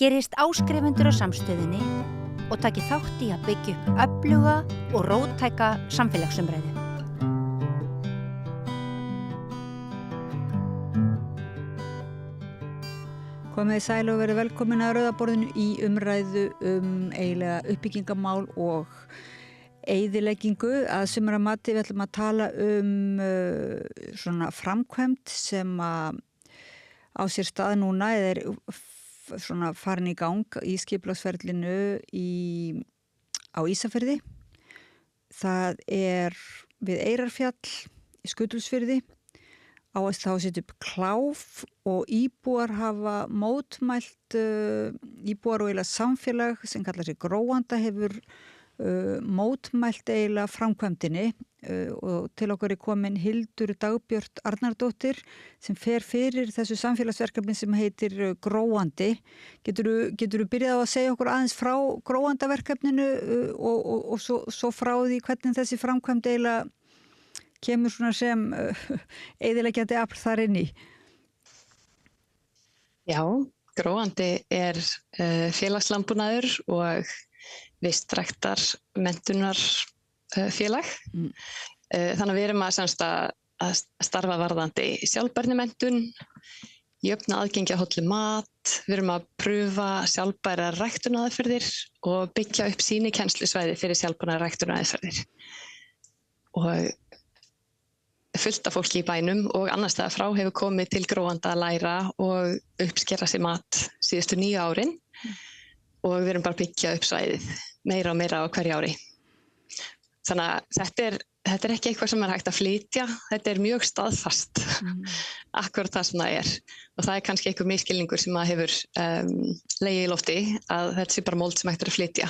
Gerist áskrifendur á samstöðinni og taki þátt í að byggja upp öfluga og róttæka samfélagsumræðu. Komið sæl og verið velkomin að Rauðaborðinu í umræðu eiginlega uppbyggingamál og eyðileggingu. Að sumra mati við ætlum að tala svona framkvæmd sem að á sér stað núna eða svona farin í gang í skipulagsferlinu á Ísafirði. Það við Eyrarfjall í Skutulsfirði. Á að þá setja upp kláf og íbúar hafa mótmælt, íbúar og eiginlega samfélag sem kallar sig Gróanda hefur mótmælt eiginlega framkvæmdinni og til okkur komin Hildur Dagbjört Arnardóttir sem fer fyrir þessu samfélagsverkefni sem heitir Gróandi. Geturðu byrjað á að segja okkur aðeins frá Gróandaverkefninu og svo frá því hvernig þessi framkvæmd eiginlega kemur svona sem eyðileggjandi afl þar inn í? Já, Gróandi félagslandbúnaður og vistræktar menntunarfélag. Þannig að við erum að starfa varðandi sjálfbærnimenntun, jöfna aðgengi að hollu mat, við erum að prúfa sjálfbæra ræktunaraðferðir og byggja upp sýnikennslusvæði fyrir sjálfbæra ræktunaraðferðir. Og fullt af fólki í bænum og annars staðar frá hefur komið til Gróanda að læra og uppskera sér mat síðustu 9 árin og við erum bara að byggja upp svæðið meira og meira á hverju ári. Þannig að þetta er ekki eitthvað sem hægt að flytja, þetta mjög staðfast, akkurat það sem það og það kannski einhver misskilningur sem að hefur legið í lofti að þetta sé bara mold sem hægt að flytja.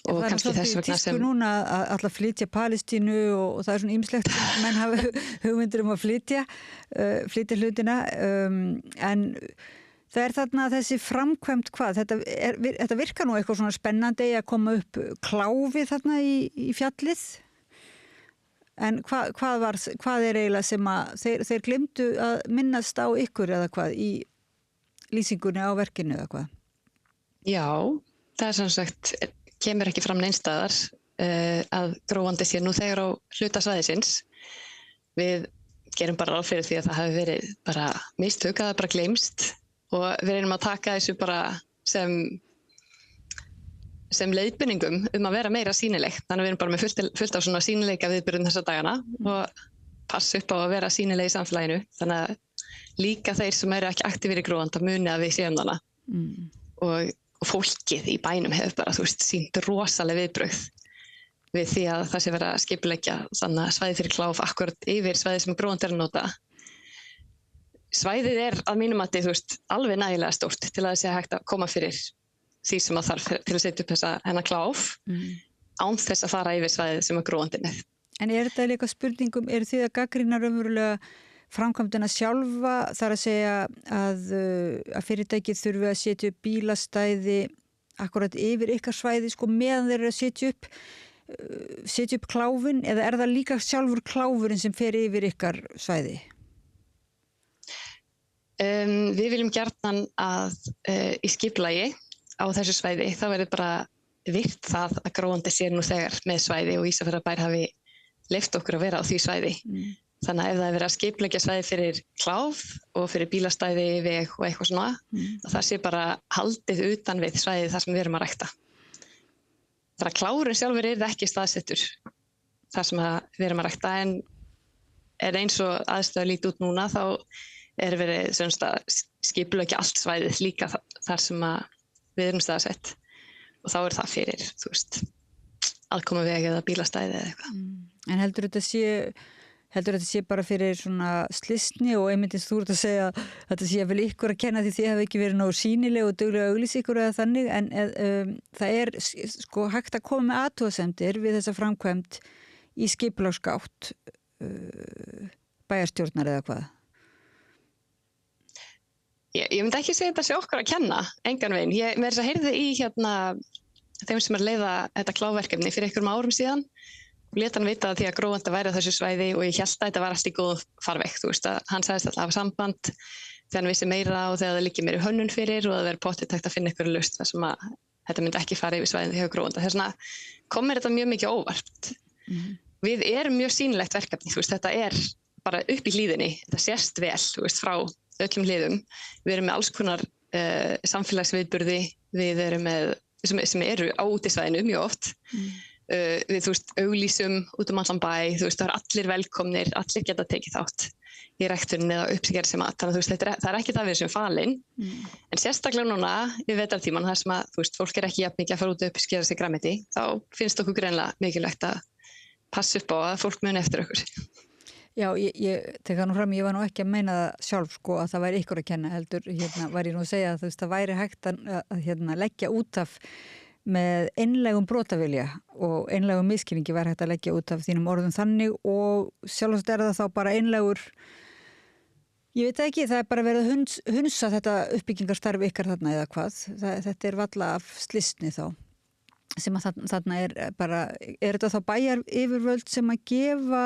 Og það kannski þess vegna sem núna að alltaf flytja Palestínu og það svona ýmislegt sem menn hafa hugmyndir að flytja hlutina en það þarna þessi framkvæmd hvað þetta virkar nú eitthvað svona spennandi að koma upp kláfi þarna í fjallið en hvað eiginlega sem að þeir glimtu að minnast á ykkur eða hvað í lýsingunni á verkinu eða hvað? Já, það sem sagt kemur ekki fram neinstaðar að Gróandi sé nú þegar á hluta svæðisins. Við gerum bara ráð fyrir því að það hafi verið bara mistök, að það bara gleymst og við reynum að taka þessu bara sem leiðbeiningum að vera meira sýnileg. Þannig að við erum bara með fullt af svona sýnileika viðburðum þessa dagana og passa upp á að vera sýnileg í samfélaginu. Þannig að líka þeir sem eru ekki aktífir í Gróanda muni að við séum þarna. Og fólkið í bænum hefur bara, sýnt rosaleg viðbrögð við því að það sé verið að skipuleggja þannig svæði fyrir kláf akkurat yfir svæði sem Gróandi að nota. Svæðið að mínum mati, alveg nægilega stórt til að það sé hægt að koma fyrir því sem að þarf til að setja upp hennar kláf án þess að fara yfir svæðið sem Gróandi með. En þetta líka spurningum, þið að gagnrýna raunverulega framkvæmdina sjálfa þar að segja að fyrirtækið þurfi að setja upp bílastæði akkurat yfir ykkar svæði meðan þeir eru að setja upp kláfin eða það líka sjálfur kláfurinn sem fer yfir ykkar svæði? Við viljum gjarnan að í skipulagi á þessu svæði þá verður bara virt það að Gróandi sé nú þegar með svæði og Ísafjarðarbær hafi leyft okkur að vera á því svæði. Þannig að ef það verið að skipuleggja svæði fyrir kláf og fyrir bílastæði, veg og eitthvað svona, það sé bara haldið utan við svæði þar sem við erum að rækta. Þannig að kláfurinn sjálfur það ekki staðsettur þar sem við erum að rækta en eins og aðstæður lítið út núna þá verið að skipuleggja allt svæðið líka þar sem við erum staðsett og þá það fyrir, aðkoma veg eða bílastæði eða eitthvað. En heldur þetta sé bara fyrir svona slysni og einmittins þú ert að segja að þetta sé vel ykkur að kenna því þið hafi ekki verið nógu sýnileg og duglega að auglýsa ykkur eða þannig en það hægt að koma með athugasemdir við þessa framkvæmd í skipulagsgátt bæjarstjórnar eða hvað? Ég myndi ekki segja þetta sé okkur að kenna, engan veginn. Ég með þess að heyrði í þeim sem leiða þetta kláfverkefni fyrir einhverjum árum síðan og lét hann vita því að Gróandi væri á þessu svæði og ég hélt að þetta var allt í góð farveg. Hann sagðist alltaf að hafa samband þegar hann vissi meira og þegar það liggi meiri hönnun fyrir og það verið pottþétt hægt að finna einhverju lausn þar sem að þetta myndi ekki fara yfir svæðið hjá Gróanda. Þess vegna kom mér þetta mjög mikið óvart. Við erum mjög sýnilegt verkefni, þú veist, þetta er bara upp í hlíðinni, þetta sést vel, þú veist, frá öllum hliðum. Við erum með alls konar samfélagsviðburði, við erum með, sem eru á útisvæðinu mjög oft. Við, þú veist, auglýsum út allan bæ, þú veist, það eru allir velkomnir, allir geta tekið þátt í ræktuninni eða uppskerði sem að, þannig að þú veist, það er ekki það við sem falin, en sérstaklega núna í vetrartíman þar sem að, þú veist, fólk er ekki jafn mikið að fara út og uppskera sig grænmeti, þá finnst okkur greinilega mikilvægt að passa upp á að fólk muni eftir okkur. Já, ég tek það nú fram, ég var nú ekki að meina það sjálf sko að það væri ykkur að kenna heldur, var ég nú að segja að þú veist, það væri hægt að leggja út af með einlægum brotavilja og einlægum misskilningi væri hægt að leggja út af þínum orðum þannig og sjálfsagt það þá bara einlægur, ég veit ekki, það er bara verið að hunsa þetta uppbyggingarstarfi ykkar þarna eða hvað, þetta er valla af slysni þá, sem að þarna er bara, er þetta þá bæjar yfirvöld sem að gefa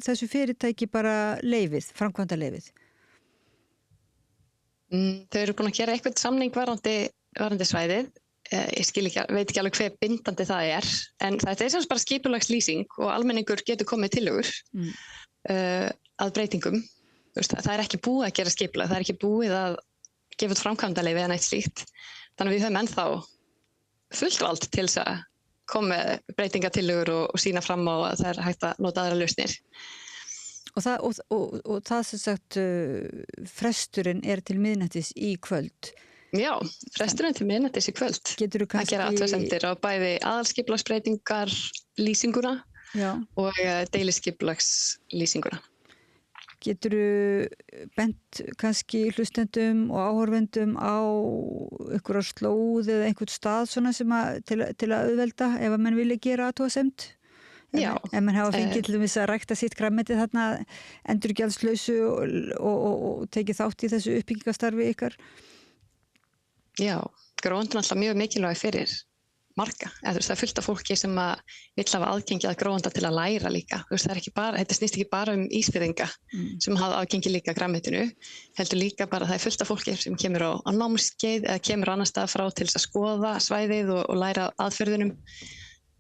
þessu fyrirtæki bara leyfið, framkvæmda leyfið? Þau eru búin að gera eitthvað samning varðandi svæðið. Ég veit ekki alveg hver bindandi það er, en þetta er sem bara skipulagslýsing og almenningur getur komið tillögur að breytingum. Það er ekki búið að gera skipulag, það er ekki búið að gefa út framkvæmdaleyfi eða neitt slíkt. Þannig að við höfum ennþá fullt vald til þess að koma með breytingatillögur og sýna fram á að það er hægt að nota aðra lausnir. Og það sem sagt fresturinn er til miðnættis í kvöld. Já, fresturinn til miðnættis í kvöld. Geturðu kannski að gera athugasemdir á bæði aðalskipulagsbreytingar lýsinguna og deiliskipulagslýsinguna. Geturðu bent kannski hlustendum og áhorfendum á einhverja slóð eða einhvern stað svona sem til að auðvelda ef að menn vilja gera athugasemd? Já. Ef menn hafa fengið til þess að rækta sitt grænmeti þarna endurgjaldslausu og tekið þátt í þessu uppbyggingastarfi ykkar? Já, Gróandi er alltaf mjög mikilvæg fyrir marga. Það er fullt af fólki sem vill hafa aðgengi að Gróanda til að læra líka. Þetta snýst ekki bara ísfirðinga sem hafa aðgengi líka að grænmetinu, heldur líka bara það er fullt af fólki sem kemur á námskeið eða kemur annar stað frá til þess að skoða svæðið og læra aðferðunum.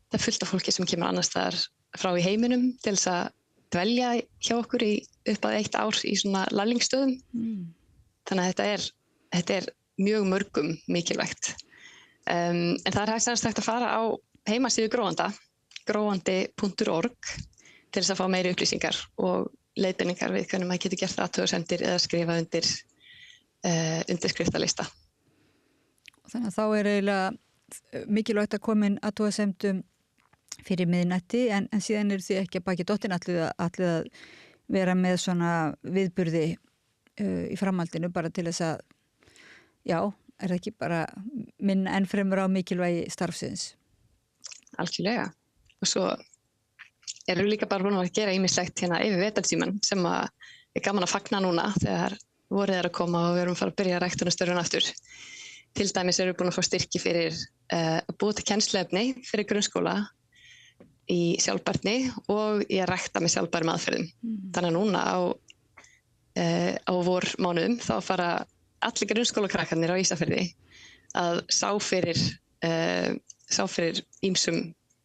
Það er fullt af fólki sem kemur annar staðar frá í heiminum til þess að dvelja hjá okkur upp að 1 ár í svona lærlingsstöðum. Þannig að þetta er mjög mörgum mikilvægt. En það er hægt að fara á heimasíðu Gróanda, gróandi.org, til þess að fá meiri upplýsingar og leiðbeiningar við hvernig maður getur gert athugasemdir eða skrifa undir undirskriftalista. Þannig að þá er eiginlega mikilvægt að koma inn athugasemdum fyrir miðnætti en síðan eru því ekki að baki dottin allir að vera með svona viðburði í framhaldinu bara til þess að, já, er það ekki bara minn enn fremur á mikilvægi starfsins? Algjörlega. Og svo erum við líka bara búin að gera ýmislegt hérna yfir vetrartímann sem er gaman að fagna núna þegar vorið er að koma og við erum að fara að byrja ræktunarstörfin aftur. Til dæmis erum við búin að fá styrki fyrir að búa til kennsluefni fyrir grunnskóla í sjálfbærni og í að rækta með sjálfbærum aðferðum. Þannig að núna á vormánuðum þá fara allir grunnskólakrakkarnir á Ísafirði að sá fyrir ýmsum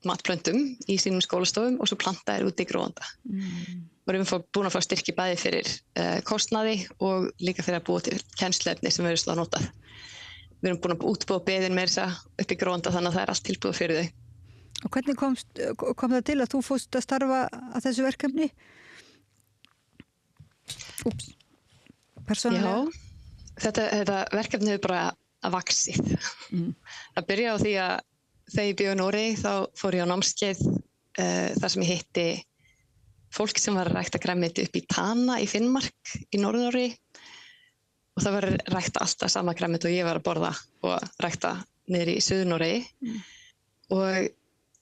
matplöntum í sínum skólastofum og svo planta út í Gróanda. Við erum búin að fá styrki bæði fyrir kostnaði og líka fyrir að búa til kennsluefni sem verður slá notað. Við erum búin að útbúa beðin með þessa upp í Gróanda þannig að það er allt tilbúið fyrir þau. Og hvernig kom það til að þú fórst að starfa að þessu verkefni? Persónulega? Já. Þetta verkefni hefur bara vaxið. Það byrjaði á því að þegar ég bjó í Noregi þá fór ég á námskeið þar sem ég hitti fólk sem var að rækta grænmeti upp í Tana í Finnmark í Norður-Noregi og það var rækta alltaf sama grænmeti og ég var að borða og rækta niður í Suður-Noregi og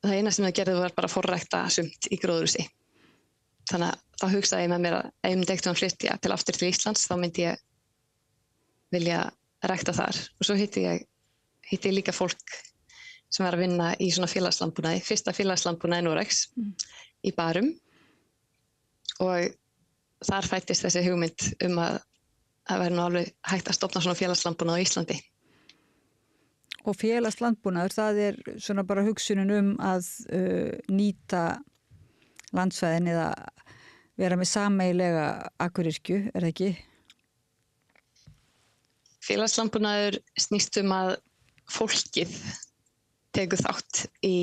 það eina sem það gerði var bara að forrækta sumt í gróðurhúsi. Þannig að þá hugsaði ég með mér að ef ég myndi ekkert flytja aftur til Íslands þá myndi ég vilja rækta þar og svo hitti ég líka fólk sem var að vinna í svona félagslandbúnaði, fyrsta félagslandbúnaði Noregs í Bærum og þar fættist þessi hugmynd að það væri nú alveg hægt að stofna svona félagslandbúnað á Íslandi. Og félagslandbúnaður, það svona bara hugsunin að nýta landsvæðin eða vera með sameiginlega akureyrkju, það ekki? Félagslandbúnaður snýst að fólkið tekur þátt í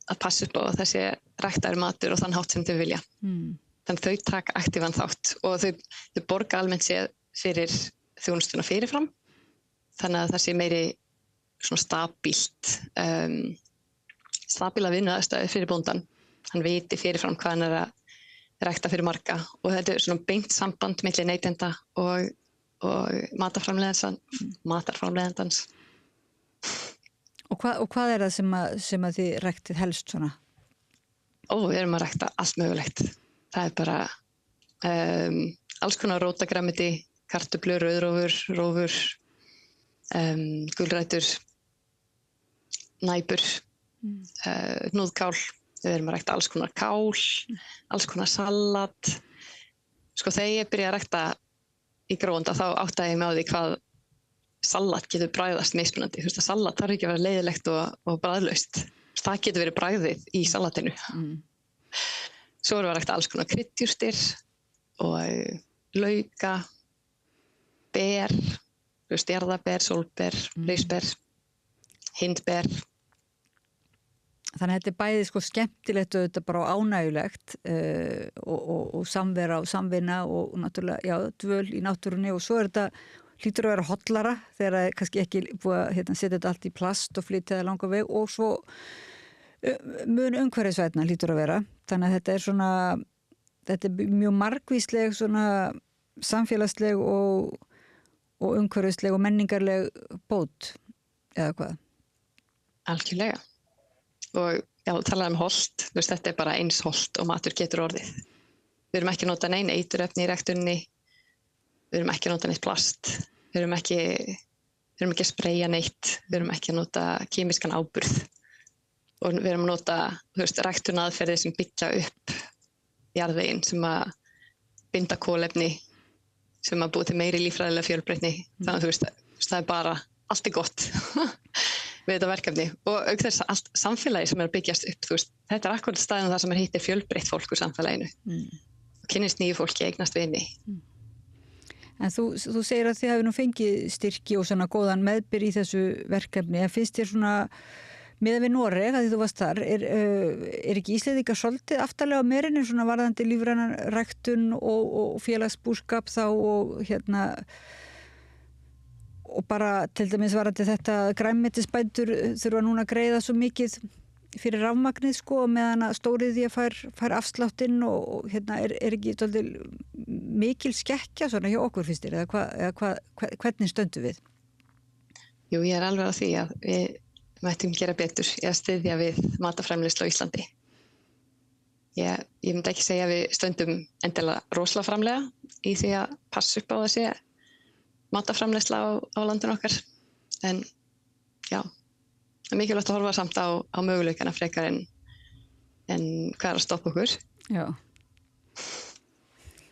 að passa upp á þessi ræktaður matur og þann hátt sem þau vilja. Þannig þau taka aktívan þátt og þau borga almennt séð fyrir þjónustuna fyrirfram. Þannig að það sé meiri svona stabíla vinnuaðstæður fyrir bóndan. Hann viti fyrirfram hvað hann að rækta fyrir marga og þetta svona beint samband milli neytenda og matarframleiðandans. Og hvað það sem að þið ræktið helst svona? Við erum að rækta allt mögulegt. Það bara alls konar rótagrænmeti, kartöflur, rauðrófur, gulrætur, næpur, hnúðkál. Við erum að rækta alls konar kál, alls konar salat. Sko þegar ég byrja að rækta í Gróanda þá áttaði ég mig á því hvað salat getur bragðast mismunandi. Þú veist að salat þarf ekki að vera leiðilegt og bragðlaust. Það getur verið bragðið í salatinu. Svo erum við að rækta alls konar kryddjurtir og lauka, ber, jarðaber, sólber, lausber, hindber. Þannig að þetta bæði sko skemmtilegt og þetta bara ánægulegt og samvera og samvinna og náttúrulega, dvöl í náttúrunni og svo þetta hlýtur að vera hollara þegar það kannski ekki búið að setja þetta allt í plast og flytja það langa veg og svo mun umhverfisvænna hlýtur að vera. Þannig að þetta er mjög margvísleg svona samfélagsleg og umhverfisleg og menningarleg bót eða hvað? Algjörlega. Og talaði holt, þetta er bara eins holt og matur getur orðið. Við erum ekki að nota nein eiturefni í ræktuninni, við erum ekki að nota neitt plast, við erum ekki að spreyja neitt, við erum ekki að nota kemískan áburð og við erum að nota ræktunaraðferðir sem byggja upp jarðveginn sem að binda kolefni, sem að búa til meiri líffræðilega fjölbreytni. Þannig að það er bara allt gott. Við þetta verkefni og auk þess allt samfélagi sem að byggjast upp, þetta akkurat staðin það sem hittir fjölbreytt fólk úr samfélaginu og kynnist nýju fólki, eignast vini. En þú segir að þið hafi nú fengið styrki og svona góðan meðbyr í þessu verkefni, en finnst þér svona miðað við Noreg, að því þú varst þar, er ekki Íslendingar svolítið aftarlega á merinu svona varðandi lífrænan ræktun og félagsbúskap þá og og bara til dæmis varandi þetta grænmetisbændur þurfa núna að greiða svo mikið fyrir rafmagnið sko meðan að stóriðja fær afsláttinn og er ekki svolítið mikil skekkja svona hjá okkur finnst þér hvernig stöndum við? Jú, ég er alveg á því að við mættum gera betur í að styðja við matarframleiðslu á Íslandi. Ég myndi ekki segja að við stöndum endilega rosalega framlega í því að passa upp á þessi matarframleiðsla á landinu okkar. En já, það er mikilvægt að horfa samt á möguleikana frekar en hvað er að stoppa okkur. Já.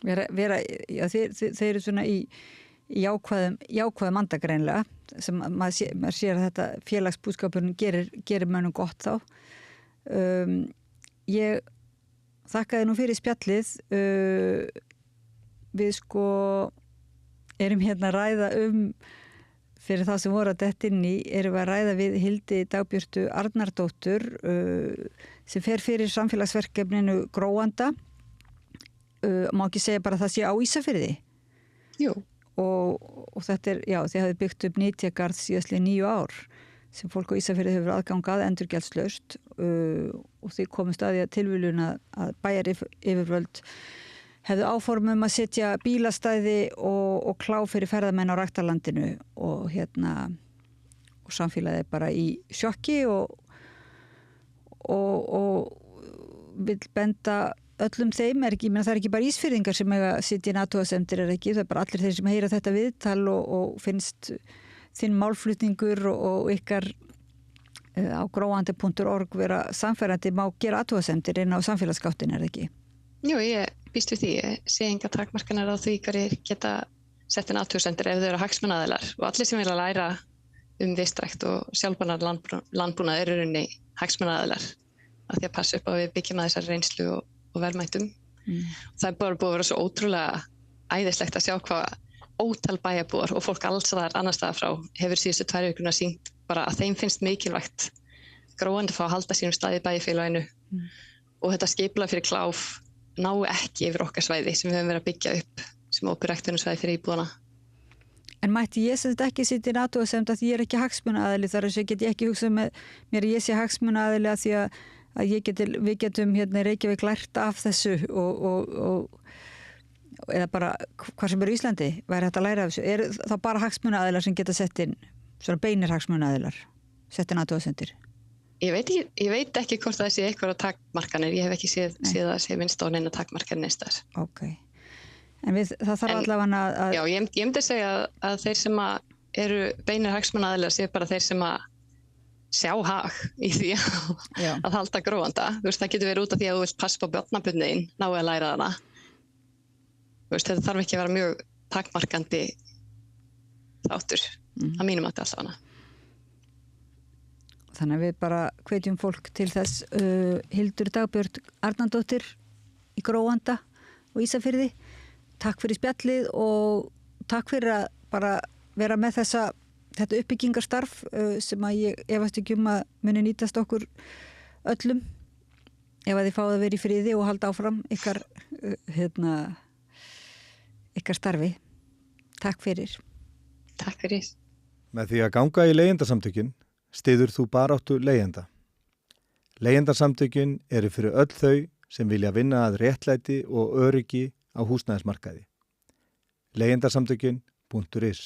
Þeir eru svona í jákvæðum anda greinlega sem maður sér að þetta félagsbúskapurinn gerir mönnum gott þá. Ég þakkaði nú fyrir spjallið. Við sko erum hérna að ræða fyrir það sem voru að detta inn í, erum við að ræða við Hildi Dagbjörtu Arnardóttur sem fer fyrir samfélagsverkefninu Gróanda. Má ekki segja bara að það sé á Ísafirði? Jú. Og þetta þið hafið byggt upp nytjagarð síðastliðin 9 ár sem fólk á Ísafirði hefur aðgangað endurgjaldslaust og þið komist að því að tilviljun að bæjaryfirvöld hefðu áformum að setja bílastæði og klá fyrir ferðamenn á ræktarlandinu og samfélagið bara í sjokki og vill benda öllum þeim, það er ekki bara Ísfirðingar sem eiga að sitja í athugasemdir það er bara allir þeir sem heyra þetta viðtal og finnst þinn málflutningur og ykkar á gróandi.org vera samfærandi má gera athugasemdir inn á samfélagsgáttin, ekki? Jú, ég býst við því. Ég sé enga takmarkanir á því hverjir geta sett inn athugasemdir ef þau eru hagsmunaaðilar og allir sem vilja læra vistrækt og sjálfbærnar landbúnað eru í rauninni hagsmunaaðilar af því að passa upp á að við byggjum að þessari reynslu og verðmætum. Það er bara búið að vera svo ótrúlega æðislegt að sjá hvað ótal bæjarbúar og fólk alls staðar annars staðar frá hefur síðustu 2 vikurnar sýnt bara að þeim finnst mikilvægt gróandi að fá að halda sínum stað í bæjarfélaginu og þetta skipulag fyrir kláf ná ekki yfir okkar svæði sem við höfum verið að byggja upp sem óperæktunarsvæði fyrir íbúana. En mætti ég sem þetta ekki sitja í athugasemd að ég er ekki hagsmunaaðili þar að get ég ekki hugsað með mér að ég sé hagsmunaaðili að því að við getum hérna í Reykjavík lært af þessu og eða bara hvað sem er í Íslandi væri hægt að læra af þessu. Er þá bara hagsmunaaðilar sem geta sett inn, svona beinir hagsmunaaðilar, sett inn athugasemdir? Ég veit ekki hvort það sé eitthvað á takmarkanir. Ég hef ekki séð að sé minnst á neina takmarkanir neistar. Ok. En það þarf allavega að... Já, ég myndi segja að þeir sem eru beinir hagsmunaaðilar séu bara þeir sem að sjá hag í því að halda gróanda. Það getur verið út af því að þú vilt passa á barnabörnin, ná að læra hana. Þetta þarf ekki að vera mjög takmarkandi þáttur að mínum mati allavega. Þannig að við bara hvetjum fólk til þess. Hildur Dagbjört Arnardóttir í Gróanda og Ísafirði. Takk fyrir spjallið og takk fyrir að bara vera með þetta uppbyggingarstarf sem að ég efast ekki að muni nýtast okkur öllum ef að þið fáið að vera í friði og halda áfram ykkar starfi. Takk fyrir. Takk fyrir. Með því að ganga í leigjendasamtökin styður þú baráttu leigjenda. Leigjendasamtökin eru fyrir öll þau sem vilja vinna að réttlæti og öryggi á húsnæðismarkaði. Leigjendasamtökin.is